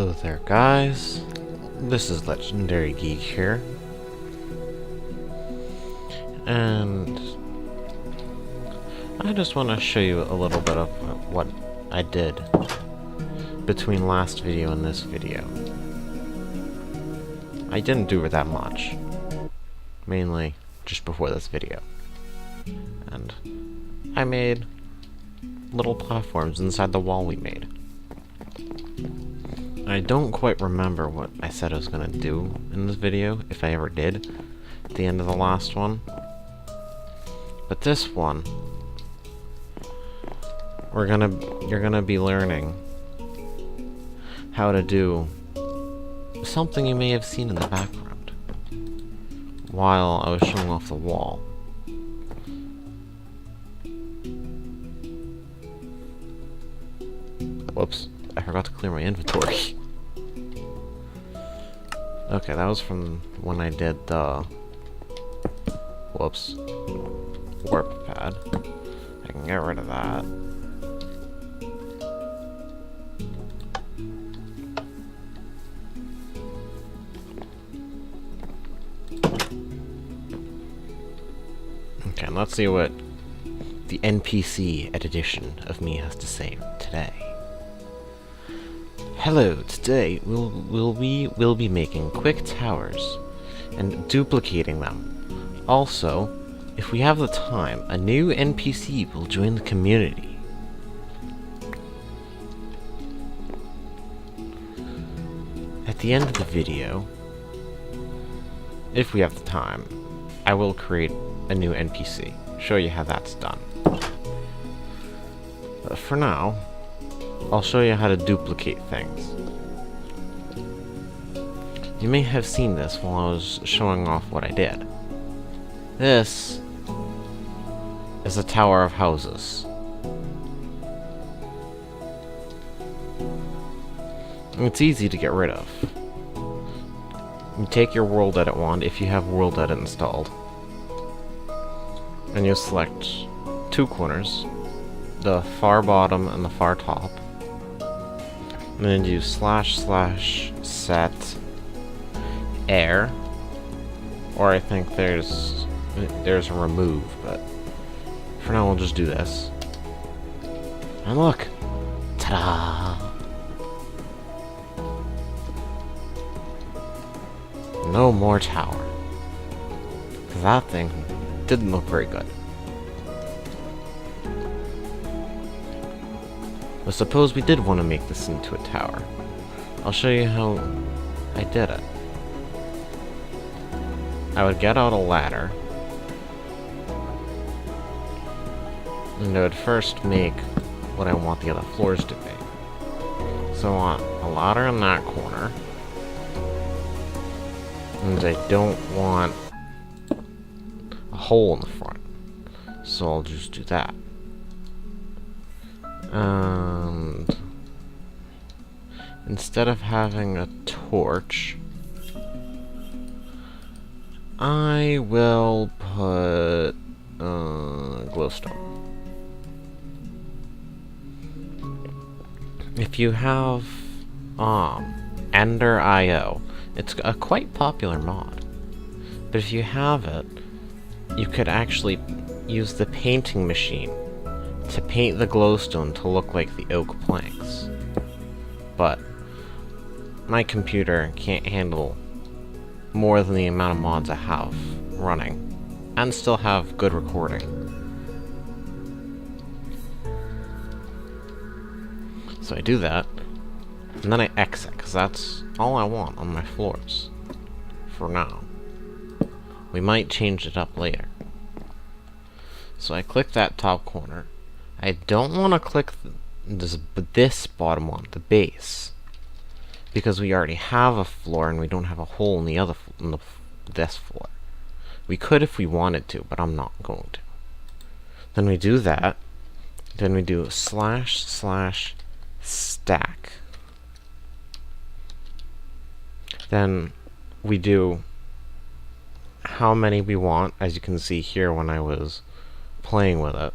Hello there, guys. This is Legendary Geek here. And I just want to show you a little bit of what I did between last video and this video. I didn't do that much. Mainly just before this video. And I made little platforms inside the wall we made. I don't quite remember what I said I was gonna do in this video, if I ever did, at the end of the last one. But this one, you're gonna be learning how to do something you may have seen in the background while I was showing off the wall. Whoops, I forgot to clear my inventory. Okay, that was from when I did the whoops, warp pad. I can get rid of that. Okay, and let's see what the NPC edition of me has to say today. Hello, today we'll be making quick towers and duplicating them. Also, if we have the time, a new NPC will join the community. At the end of the video, if we have the time, I will create a new NPC, show you how that's done. But for now, I'll show you how to duplicate things. You may have seen this while I was showing off what I did. This is a tower of houses. It's easy to get rid of. You take your World Edit wand, if you have World Edit installed, and you select two corners, the far bottom and the far top. And then do //set air, or I think there's a remove, but for now we'll just do this. And look, ta-da! No more tower. 'Cause that thing didn't look very good. But suppose we did want to make this into a tower. I'll show you how I did it. I would get out a ladder, and I would first make what I want the other floors to be. So I want a ladder in that corner, and I don't want a hole in the front, so I'll just do that. And instead of having a torch, I will put glowstone. If you have Ender IO, it's a quite popular mod. But if you have it, you could actually use the painting machine to paint the glowstone to look like the oak planks. But my computer can't handle more than the amount of mods I have running, and still have good recording. So I do that, and then I exit, because that's all I want on my floors. For now. We might change it up later. So I click that top corner. I don't want to click this bottom one, the base, because we already have a floor and we don't have a hole in the other this floor. We could if we wanted to, but I'm not going to. Then we do that. Then we do //stack. Then we do how many we want, as you can see here when I was playing with it.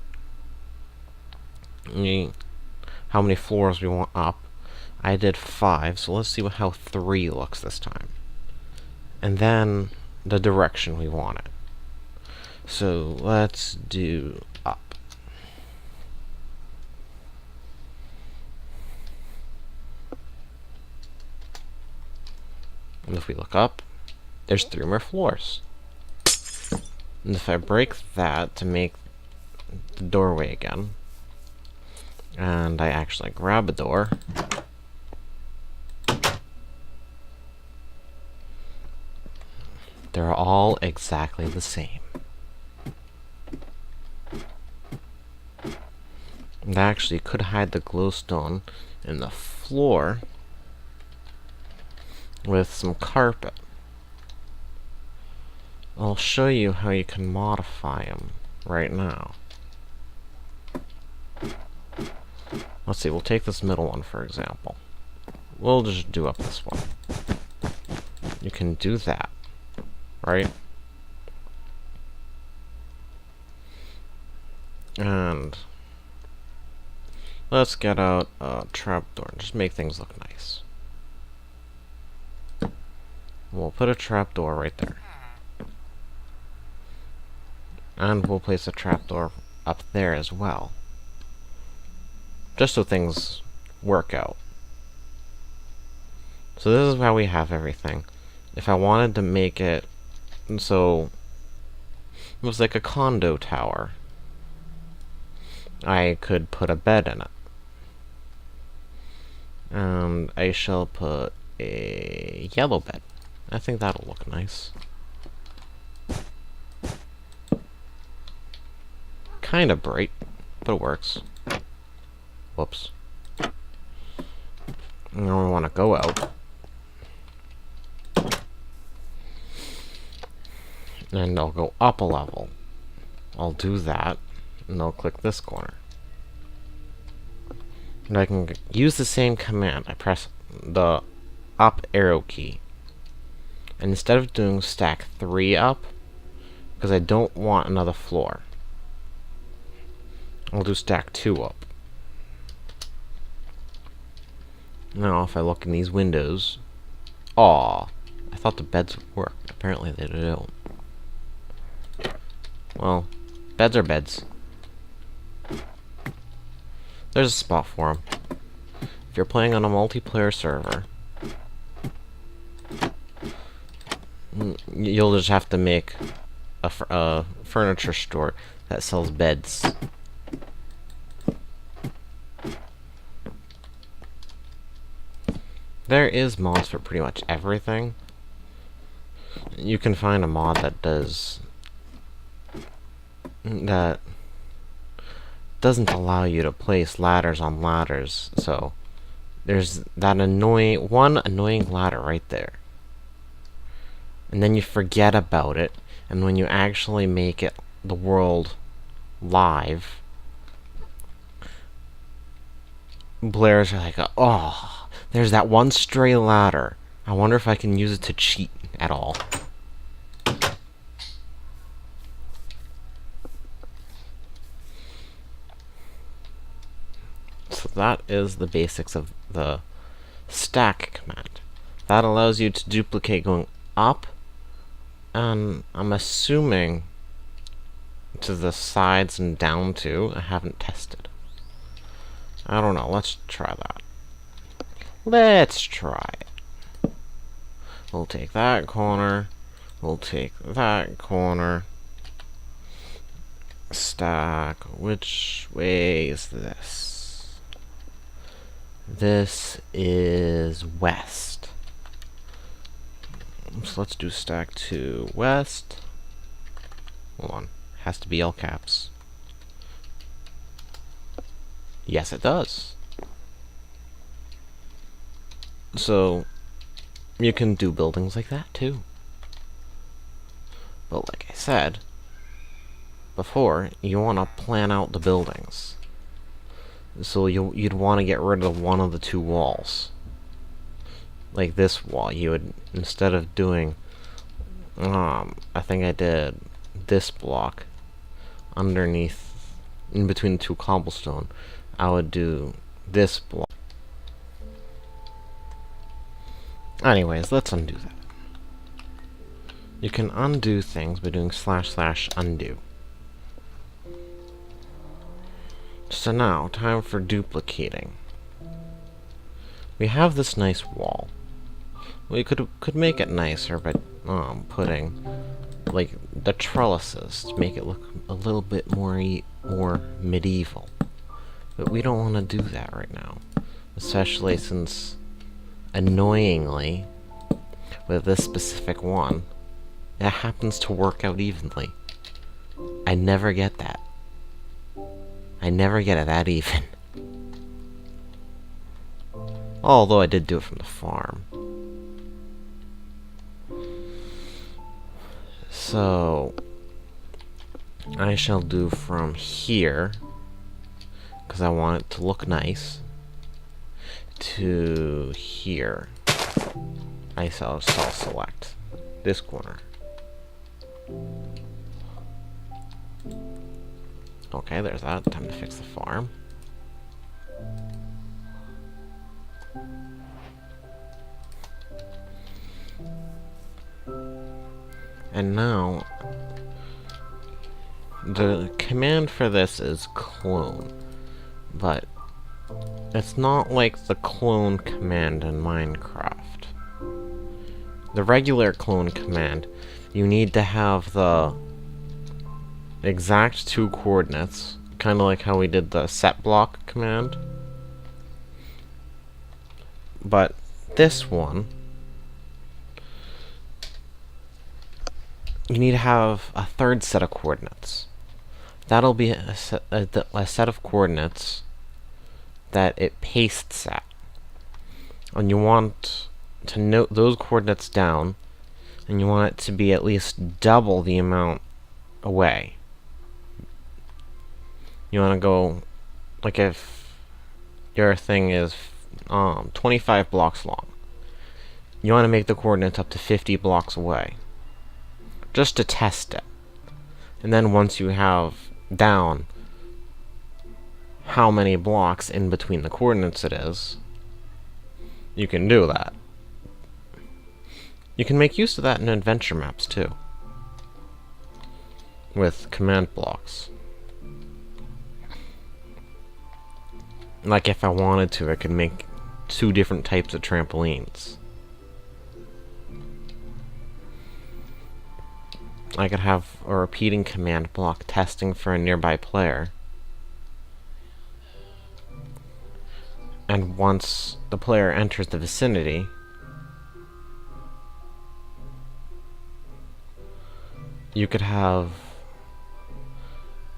How many floors we want up. I did 5, so let's see how 3 looks this time. And then the direction we want it. So let's do up. And if we look up, there's 3 more floors. And if I break that to make the doorway again, and I actually grab a door, they're all exactly the same. And I actually could hide the glowstone in the floor with some carpet. I'll show you how you can modify them right now. Let's see, we'll take this middle one for example. We'll just do up this one. You can do that, right? And let's get out a trapdoor and just make things look nice. We'll put a trapdoor right there. And we'll place a trapdoor up there as well. Just so things work out. So this is how we have everything. If I wanted to make it so it was like a condo tower, I could put a bed in it. And I shall put a yellow bed. I think that'll look nice. Kind of bright, but it works. Whoops. Now we want to go out. And I'll go up a level. I'll do that, and I'll click this corner. And I can use the same command. I press the up arrow key. And instead of doing stack 3 up, because I don't want another floor, I'll do stack 2 up. Now, if I look in these windows, I thought the beds would work. Apparently they don't. Well, beds are beds. There's a spot for them. If you're playing on a multiplayer server, you'll just have to make a furniture store that sells beds. There is mods for pretty much everything. You can find a mod that doesn't allow you to place ladders on ladders, so there's that annoying ladder right there. And then you forget about it, and when you actually make it the world live, players are like, oh, there's that one stray ladder. I wonder if I can use it to cheat at all. So that is the basics of the stack command. That allows you to duplicate going up, and I'm assuming to the sides and down too. I haven't tested. I don't know. Let's try that. Let's try it. We'll take that corner. We'll take that corner. Stack. Which way is this? This is west. So let's do stack 2 west. Hold on. Has to be all caps. Yes, it does. So you can do buildings like that too. But like I said before, you want to plan out the buildings. So you'd want to get rid of one of the 2 walls. Like this wall, you would, instead of doing, I think I did this block underneath, in between the 2 cobblestone, I would do this block. Anyways, let's undo that. You can undo things by doing / undo. So now, time for duplicating. We have this nice wall. We could make it nicer by putting like the trellises to make it look a little bit more medieval. But we don't want to do that right now, especially since annoyingly with this specific one, it happens to work out evenly. I never get that. I never get it that even. Although I did do it from the farm. So I shall do from here, because I want it to look nice, to here. I shall select this corner. Okay, there's that. Time to fix the farm. And now, the command for this is clone, but it's not like the clone command in Minecraft. The regular clone command, you need to have the exact 2 coordinates, kind of like how we did the set block command. But this one, you need to have a 3rd set of coordinates. That'll be a set of coordinates that it pastes at. And you want to note those coordinates down, and you want it to be at least double the amount away. You want to go, like if your thing is 25 blocks long, you want to make the coordinates up to 50 blocks away, just to test it. And then once you have down how many blocks in between the coordinates it is, you can do that. You can make use of that in adventure maps too, with command blocks. Like if I wanted to, I could make 2 different types of trampolines. I could have a repeating command block testing for a nearby player. And once the player enters the vicinity, you could have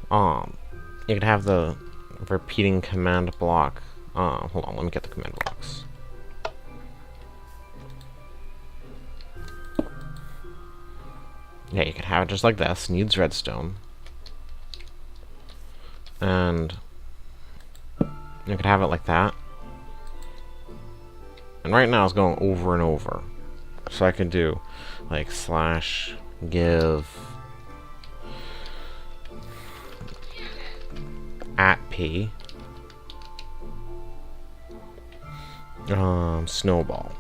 the repeating command block. Hold on, let me get the command blocks. Yeah, you could have it just like this. Needs redstone. And you could have it like that. And right now it's going over and over. So I could do like / give @p snowball.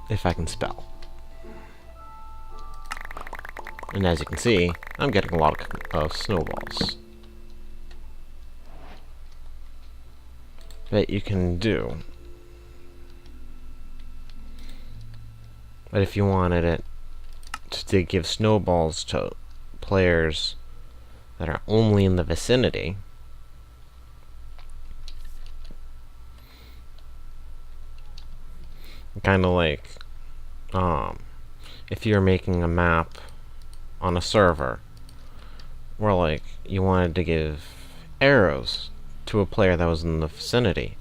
If I can spell. And as you can see, I'm getting a lot of snowballs. That you can do. But if you wanted it to give snowballs to players that are only in the vicinity, kind of like if you're making a map on a server where like you wanted to give arrows to a player that was in the vicinity,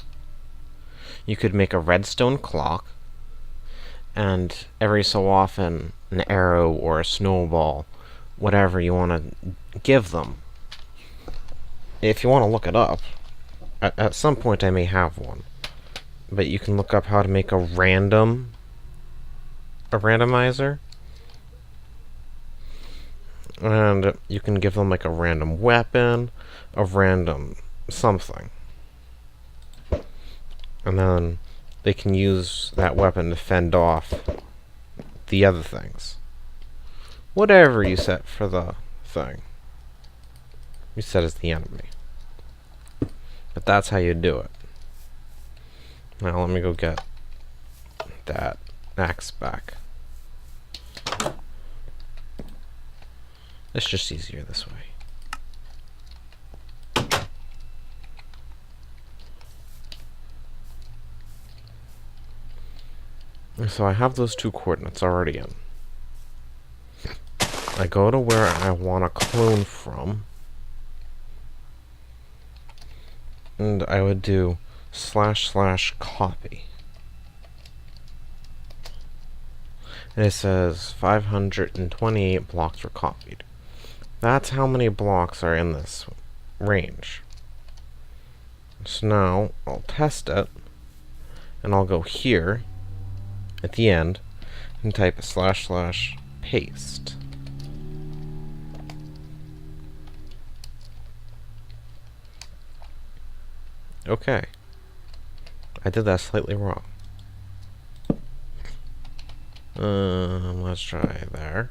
you could make a redstone clock, and every so often an arrow or a snowball, whatever you want to give them. If you want to look it up, at some point I may have one, but you can look up how to make a randomizer, and you can give them like a random weapon, a random something. And then they can use that weapon to fend off the other things. Whatever you set for the thing, you set as the enemy. But that's how you do it. Now let me go get that axe back. It's just easier this way. So I have those 2 coordinates already in. I go to where I want to clone from, and I would do / copy. And it says 528 blocks were copied. That's how many blocks are in this range. So now I'll test it, and I'll go here at the end and type a / paste. Okay. I did that slightly wrong. Let's try there.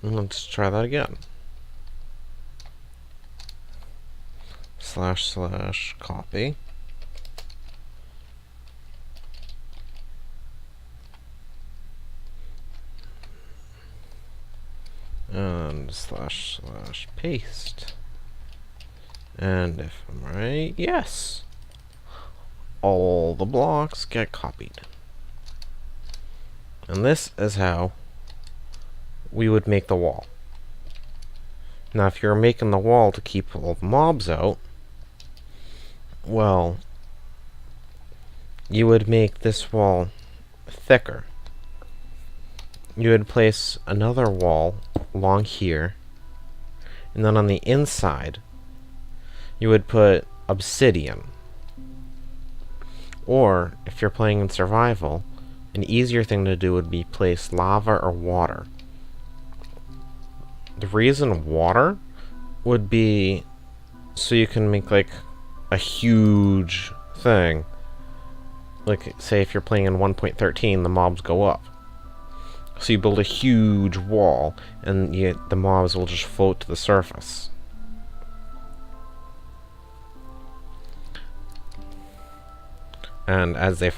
Let's try that again. / copy. And / paste. And if I'm right, yes. All the blocks get copied. And this is how we would make the wall. Now, if you're making the wall to keep all the mobs out, well, you would make this wall thicker. You would place another wall along here, and then on the inside, you would put obsidian. Or, if you're playing in survival, an easier thing to do would be place lava or water. The reason water would be so you can make like a huge thing. Like, say if you're playing in 1.13, the mobs go up. So you build a huge wall, and the mobs will just float to the surface. And as they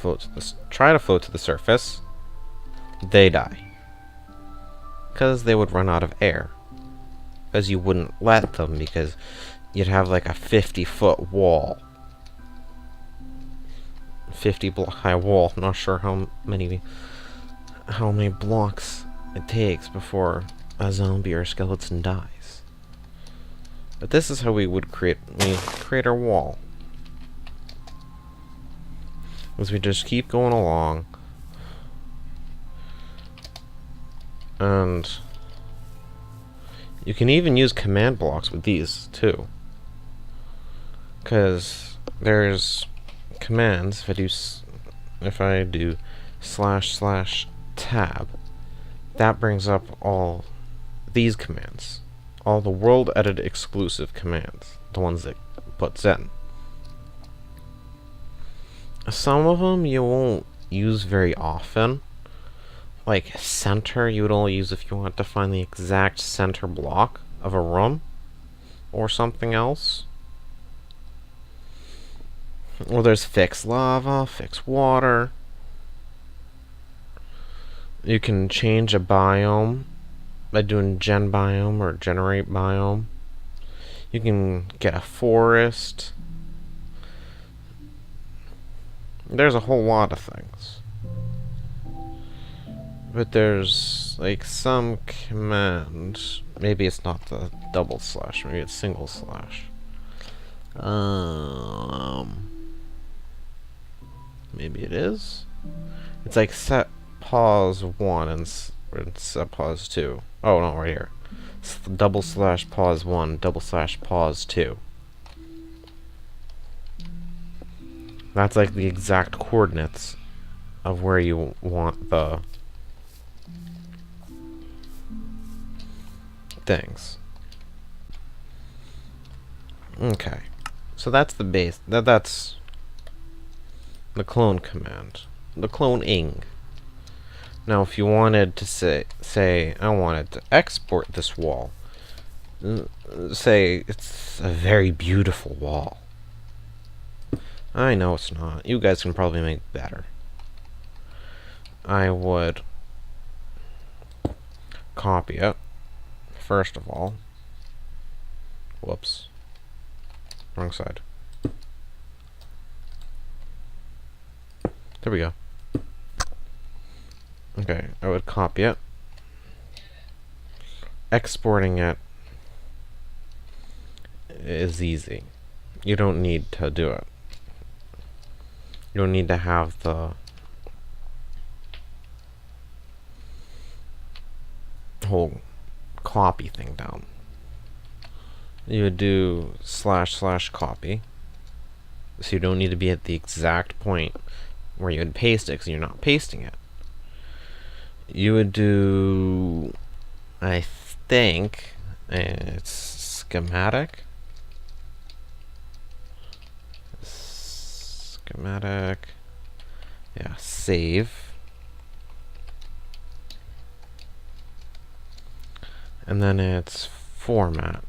try to float to the surface, they die. Because they would run out of air. Because you wouldn't let them, because you'd have like a 50-foot wall. 50-block high wall. Not sure how many blocks it takes before a zombie or skeleton dies. But this is how we would create our wall. As we just keep going along, and you can even use command blocks with these too, because there's commands. If I do / tab, that brings up all these commands, all the world edit exclusive commands, the ones that puts in. Some of them you won't use very often. Like center, you would only use if you want to find the exact center block of a room or something else. Or there's fix lava, fix water. You can change a biome by doing gen biome or generate biome. You can get a forest. There's a whole lot of things. But there's like some command. Maybe it's not the /, maybe it's /. Maybe it is. It's like set pause 1 and set pause 2. Oh no, right here. It's / pause 1, / pause 2. That's like the exact coordinates of where you want the things. Okay. So that's the base. That's the clone command. The cloning. Now, if you wanted to say I wanted to export this wall, say it's a very beautiful wall. I know it's not. You guys can probably make better. I would copy it, first of all. Whoops. Wrong side. There we go. Okay, I would copy it. Exporting it is easy. You don't need to do it. You don't need to have the whole copy thing down. You would do / copy. So you don't need to be at the exact point where you would paste it, because you're not pasting it. You would do, I think, it's schematic. Schematic. Yeah, save. And then it's format.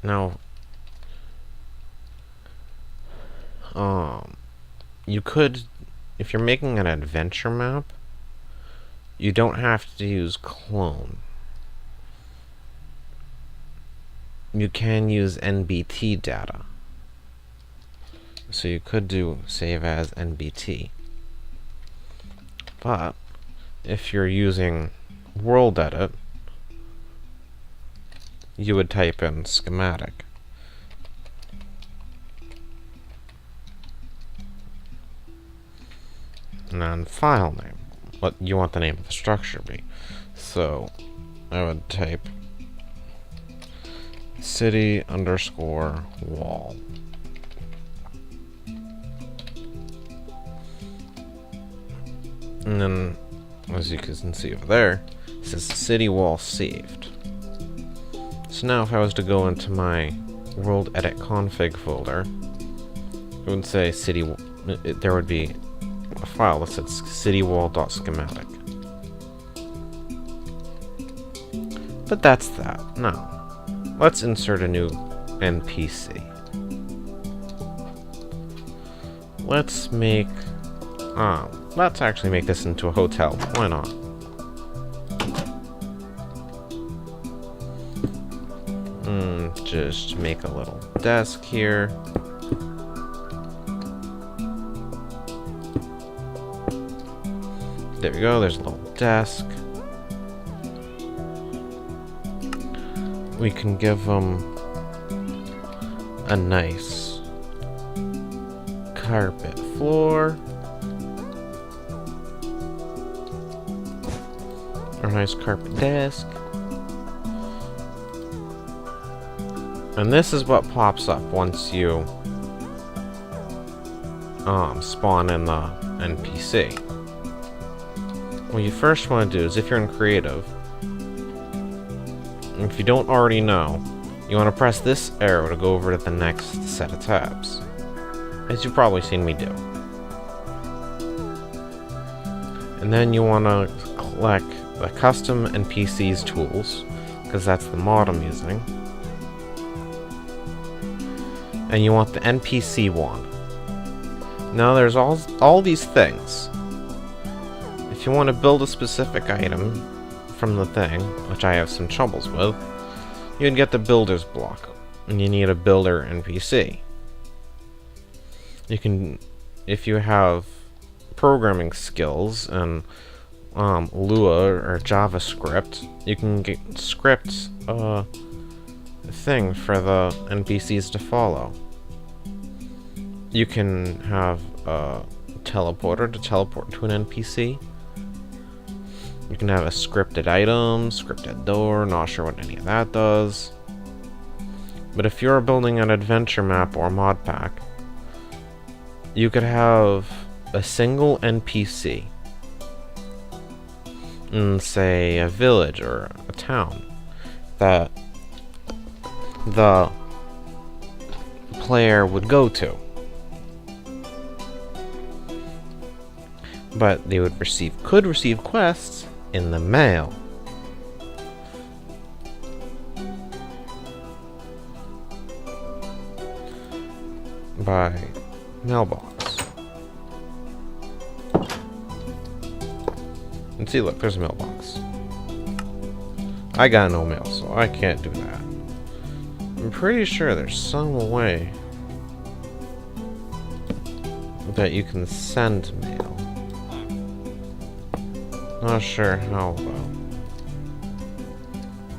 Now, you could, if you're making an adventure map, you don't have to use clone. You can use NBT data. So you could do save as NBT. But if you're using world edit, you would type in schematic. And then file name. What you want the name of the structure to be. So I would type city_wall. And then, as you can see over there, it says city wall saved. So now if I was to go into my world edit config folder, it would say there would be a file that said citywall.schematic. But that's that. Now, let's insert a new NPC. Let's actually make this into a hotel. Why not? Just make a little desk here. There we go, there's a little desk. We can give them a nice carpet floor. Or a nice carpet desk. And this is what pops up once you spawn in the NPC. What you first want to do is, if you're in creative, if you don't already know, you want to press this arrow to go over to the next set of tabs, as you've probably seen me do. And then you want to click the custom NPCs tools, because that's the mod I'm using. And you want the NPC wand. Now there's all these things. If you want to build a specific item from the thing, which I have some troubles with, you'd get the builder's block, and you need a builder NPC. You can, if you have programming skills and Lua or JavaScript, you can script a thing for the NPCs to follow. You can have a teleporter to teleport to an NPC. You can have a scripted item, scripted door, not sure what any of that does. But if you're building an adventure map or mod pack, you could have a single NPC in, say, a village or a town that the player would go to. But they could receive quests in the mail. By mailbox. And see, look, there's a mailbox. I got no mail, so I can't do that. I'm pretty sure there's some way that you can send mail. Not sure how, though.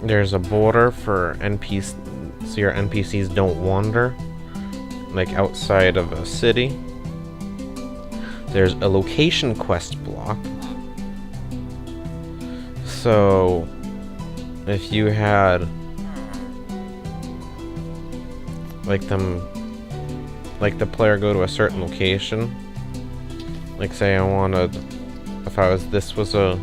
There's a border for NPCs, so your NPCs don't wander, like outside of a city. There's a location quest block. So, if you had like the player go to a certain location, like say this was a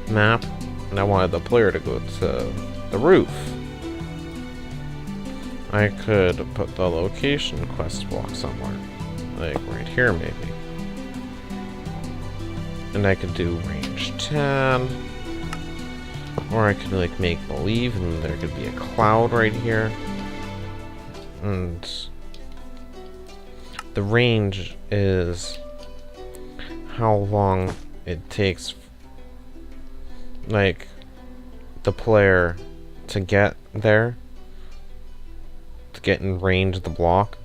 map and I wanted the player to go to the roof, I could put the location quest block somewhere, like right here maybe, and I could do range 10, or I could like make believe and there could be a cloud right here, and the range is how long it takes like the player to get there, to get in range of the block.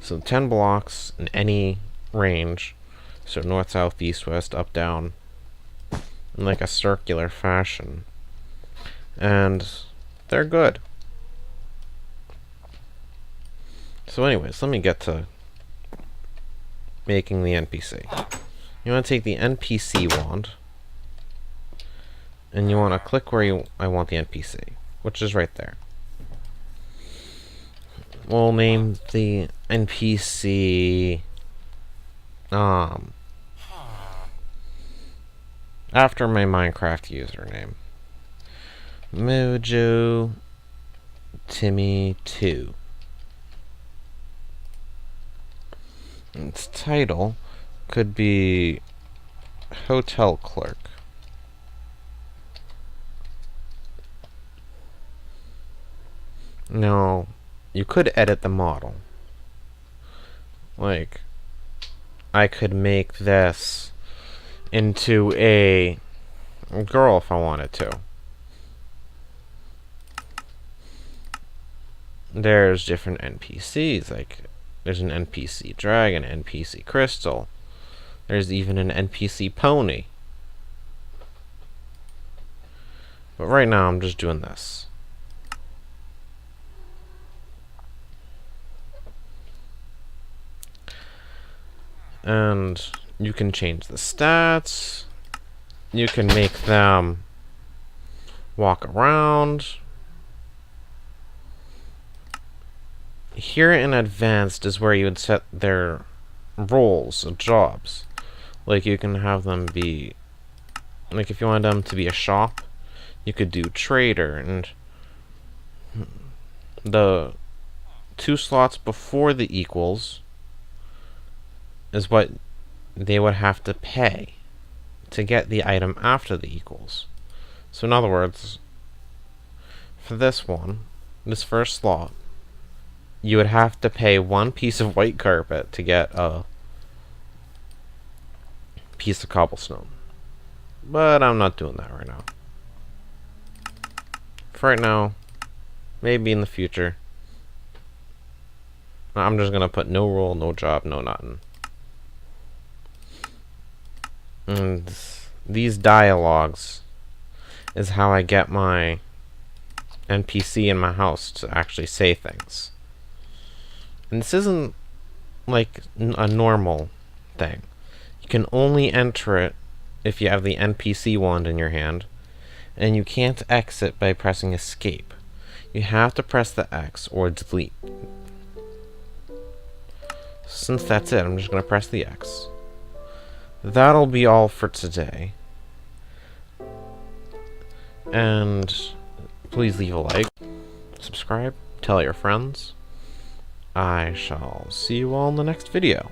So 10 blocks in any range, so north, south, east, west, up, down, in like a circular fashion, and they're good. So anyways, let me get to making the NPC. You want to take the NPC wand, and you want to click where I want the NPC, which is right there. We'll name the NPC after my Minecraft username, Mojo Timmy 2. Its title could be Hotel Clerk. Now, you could edit the model. Like, I could make this into a girl if I wanted to. There's different NPCs, like there's an NPC dragon, NPC crystal. There's even an NPC pony. But right now I'm just doing this. And you can change the stats. You can make them walk around. Here in advanced is where you would set their roles and jobs. Like you can have them be, like if you wanted them to be a shop, you could do trader, and the 2 slots before the equals is what they would have to pay to get the item after the equals. So in other words, for this one, this first slot, you would have to pay 1 piece of white carpet to get a piece of cobblestone. But I'm not doing that right now. For right now, maybe in the future, I'm just gonna put no role, no job, no nothing. And these dialogues is how I get my NPC in my house to actually say things. And this isn't like a normal thing. You can only enter it if you have the NPC wand in your hand, and you can't exit by pressing escape. You have to press the X or delete. Since that's it, I'm just going to press the X. That'll be all for today. And please leave a like, subscribe, tell your friends. I shall see you all in the next video.